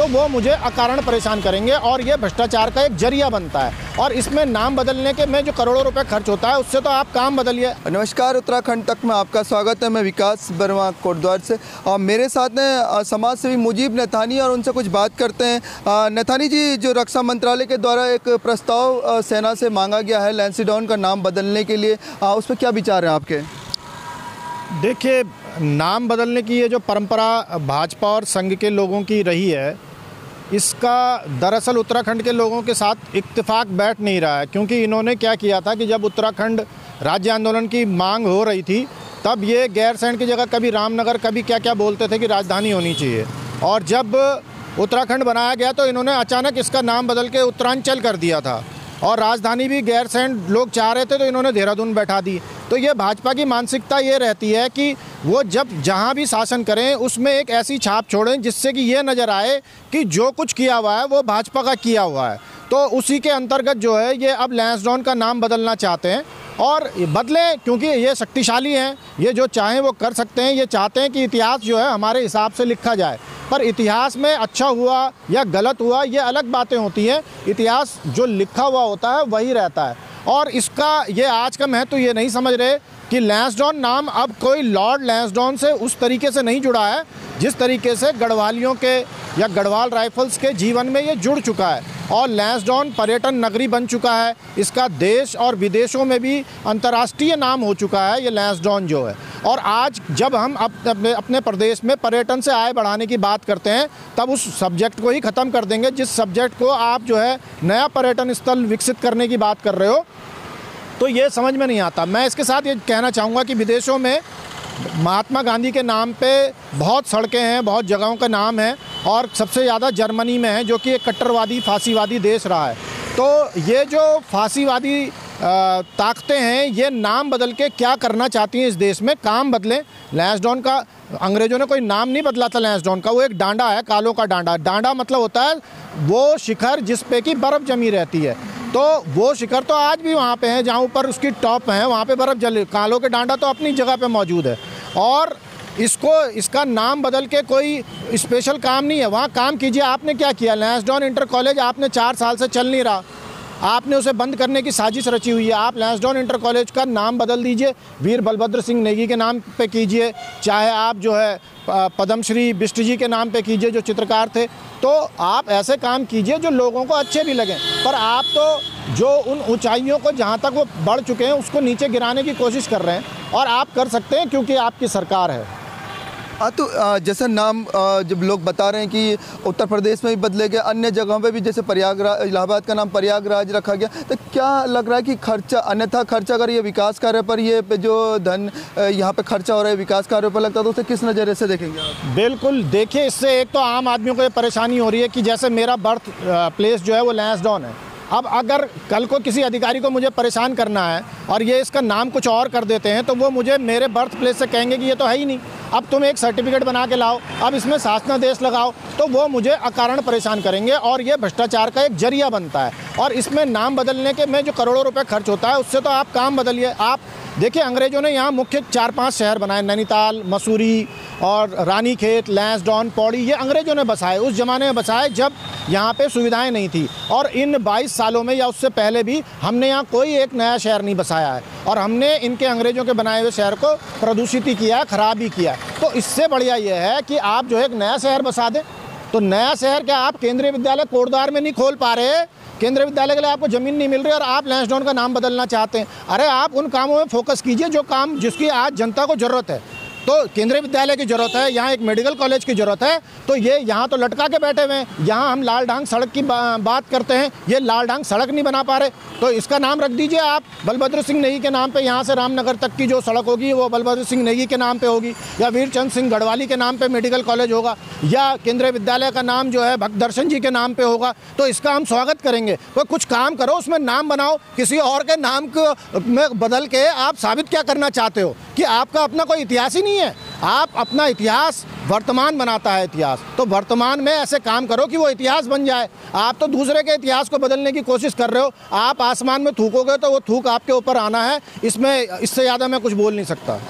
तो वो मुझे अकारण परेशान करेंगे और ये भ्रष्टाचार का एक जरिया बनता है। और इसमें नाम बदलने के में जो करोड़ों रुपए खर्च होता है उससे तो आप काम बदलिए। नमस्कार, उत्तराखंड तक में आपका स्वागत है। मैं विकास वर्मा कोटद्वार से और मेरे साथ हैं समाज सेवी मुजीब नैथानी और उनसे कुछ बात करते हैं। नैथानी जी, जो रक्षा मंत्रालय के द्वारा एक प्रस्ताव सेना से मांगा गया है लैंसडाउन का नाम बदलने के लिए, उस पर क्या विचार हैं आपके? देखिए, नाम बदलने की ये जो परंपरा भाजपा और संघ के लोगों की रही है, इसका दरअसल उत्तराखंड के लोगों के साथ इत्तेफाक बैठ नहीं रहा है। क्योंकि इन्होंने क्या किया था कि जब उत्तराखंड राज्य आंदोलन की मांग हो रही थी तब ये गैरसैंण की जगह कभी रामनगर कभी क्या क्या बोलते थे कि राजधानी होनी चाहिए। और जब उत्तराखंड बनाया गया तो इन्होंने अचानक इसका नाम बदल के उत्तरांचल कर दिया था और राजधानी भी गैरसैंण लोग चाह रहे थे तो इन्होंने देहरादून बैठा दी। तो ये भाजपा की मानसिकता ये रहती है कि वो जब जहाँ भी शासन करें उसमें एक ऐसी छाप छोड़ें जिससे कि ये नज़र आए कि जो कुछ किया हुआ है वो भाजपा का किया हुआ है। तो उसी के अंतर्गत जो है ये अब लैंसडाउन का नाम बदलना चाहते हैं और बदलें, क्योंकि ये शक्तिशाली हैं, ये जो चाहें वो कर सकते हैं। ये चाहते हैं कि इतिहास जो है हमारे हिसाब से लिखा जाए, पर इतिहास में अच्छा हुआ या गलत हुआ ये अलग बातें होती हैं। इतिहास जो लिखा हुआ होता है वही रहता है। और इसका ये आज का महत्व ये नहीं समझ रहे कि लैंसडाउन नाम अब कोई लॉर्ड लैंसडाउन से उस तरीके से नहीं जुड़ा है जिस तरीके से गढ़वालियों के या गढ़वाल राइफल्स के जीवन में ये जुड़ चुका है। और लैंसडाउन पर्यटन नगरी बन चुका है, इसका देश और विदेशों में भी अंतर्राष्ट्रीय नाम हो चुका है ये लैंसडाउन जो है। और आज जब हम अपने प्रदेश में पर्यटन से आय बढ़ाने की बात करते हैं तब उस सब्जेक्ट को ही ख़त्म कर देंगे जिस सब्जेक्ट को आप जो है नया पर्यटन स्थल विकसित करने की बात कर रहे हो। तो ये समझ में नहीं आता। मैं इसके साथ ये कहना चाहूँगा कि विदेशों में महात्मा गांधी के नाम पे बहुत सड़कें हैं, बहुत जगहों का नाम है और सबसे ज़्यादा जर्मनी में है जो कि एक कट्टरवादी फांसीवादी देश रहा है। तो ये जो फांसीवादी ताकतें हैं ये नाम बदल के क्या करना चाहती हैं इस देश में, काम बदलें। लैंसडाउन का अंग्रेज़ों ने कोई नाम नहीं बदला था लैंसडाउन का, वो एक डांडा है, कालों का डांडा। डांडा मतलब होता है वो शिखर जिस पे कि बर्फ़ जमी रहती है। तो वो शिखर तो आज भी वहाँ पे है जहाँ ऊपर उसकी टॉप है, वहाँ पे बर्फ़ जले। कालों के डांडा तो अपनी जगह पे मौजूद है और इसका नाम बदल के कोई स्पेशल काम नहीं है। वहाँ काम कीजिए। आपने क्या किया? लैंसडाउन इंटर कॉलेज आपने 4 साल से चल नहीं रहा, आपने उसे बंद करने की साजिश रची हुई है। आप लैंसडाउन इंटर कॉलेज का नाम बदल दीजिए, वीर बलभद्र सिंह नेगी के नाम पे कीजिए, चाहे आप जो है पद्मश्री बिष्ट जी के नाम पे कीजिए जो चित्रकार थे। तो आप ऐसे काम कीजिए जो लोगों को अच्छे भी लगें। पर आप तो जो उन ऊंचाइयों को जहां तक वो बढ़ चुके हैं उसको नीचे गिराने की कोशिश कर रहे हैं और आप कर सकते हैं क्योंकि आपकी सरकार है। तो जैसे नाम जब लोग बता रहे हैं कि उत्तर प्रदेश में भी बदले गए, अन्य जगहों पे भी, जैसे प्रयागराज, इलाहाबाद का नाम प्रयागराज रखा गया, तो क्या लग रहा है कि खर्चा, अन्यथा खर्चा अगर ये विकास कार्य पर ये जो धन यहाँ पे खर्चा हो रहा है विकास कार्यों पर लगता है तो उसे किस नज़रिए से देखेंगे आप? बिल्कुल, देखिए इससे एक तो आम आदमियों को ये परेशानी हो रही है कि जैसे मेरा बर्थ प्लेस जो है वो लैंसडाउन है। अब अगर कल को किसी अधिकारी को मुझे परेशान करना है और ये इसका नाम कुछ और कर देते हैं तो वो मुझे मेरे बर्थ प्लेस से कहेंगे कि ये तो है ही नहीं, अब तुम एक सर्टिफिकेट बना के लाओ, अब इसमें शासनादेश लगाओ, तो वो मुझे अकारण परेशान करेंगे और ये भ्रष्टाचार का एक जरिया बनता है। और इसमें नाम बदलने के में जो करोड़ों रुपए खर्च होता है उससे तो आप काम बदलिए। आप देखिए, अंग्रेज़ों ने यहाँ मुख्य 4-5 शहर बनाए, नैनीताल, मसूरी और रानीखेत, लैंसडाउन, पौड़ी, ये अंग्रेज़ों ने बसाए, उस ज़माने में बसाए जब यहाँ पे सुविधाएं नहीं थी। और इन 22 सालों में या उससे पहले भी हमने यहाँ कोई एक नया शहर नहीं बसाया है और हमने इनके अंग्रेज़ों के बनाए हुए शहर को प्रदूषित ही किया, ख़राब ही किया। तो इससे बढ़िया ये है कि आप जो है एक नया शहर बसा दें। तो नया शहर क्या आप केंद्रीय विद्यालय कोटद्वार में नहीं खोल पा रहे? केंद्रीय विद्यालय के लिए आपको ज़मीन नहीं मिल रही और आप लैंसडाउन का नाम बदलना चाहते हैं। अरे आप उन कामों में फोकस कीजिए जो काम जिसकी आज जनता को ज़रूरत है। तो केंद्रीय विद्यालय की ज़रूरत है, यहाँ एक मेडिकल कॉलेज की ज़रूरत है, तो ये यहाँ तो लटका के बैठे हुए हैं। यहाँ हम लाल ढांग सड़क की बात करते हैं, ये लाल ढांग सड़क नहीं बना पा रहे, तो इसका नाम रख दीजिए आप बलभद्र सिंह नेगी के नाम पे। यहाँ से रामनगर तक की जो सड़क होगी वो बलभद्र सिंह नेगी के नाम पे होगी, या वीरचंद सिंह गढ़वाली के नाम पे मेडिकल कॉलेज होगा, या केंद्रीय विद्यालय का नाम जो है भक्त दर्शन जी के नाम पे होगा। तो इसका हम स्वागत करेंगे। तो कुछ काम करो, उसमें नाम बनाओ, किसी और के नाम को में बदल के आप साबित क्या करना चाहते हो कि आपका अपना कोई इतिहास ही नहीं है। आप अपना इतिहास वर्तमान बनाता है इतिहास, तो वर्तमान में ऐसे काम करो कि वो इतिहास बन जाए। आप तो दूसरे के इतिहास को बदलने की कोशिश कर रहे हो। आप आसमान में थूकोगे तो वो थूक आपके ऊपर आना है। इसमें इससे ज़्यादा मैं कुछ बोल नहीं सकता।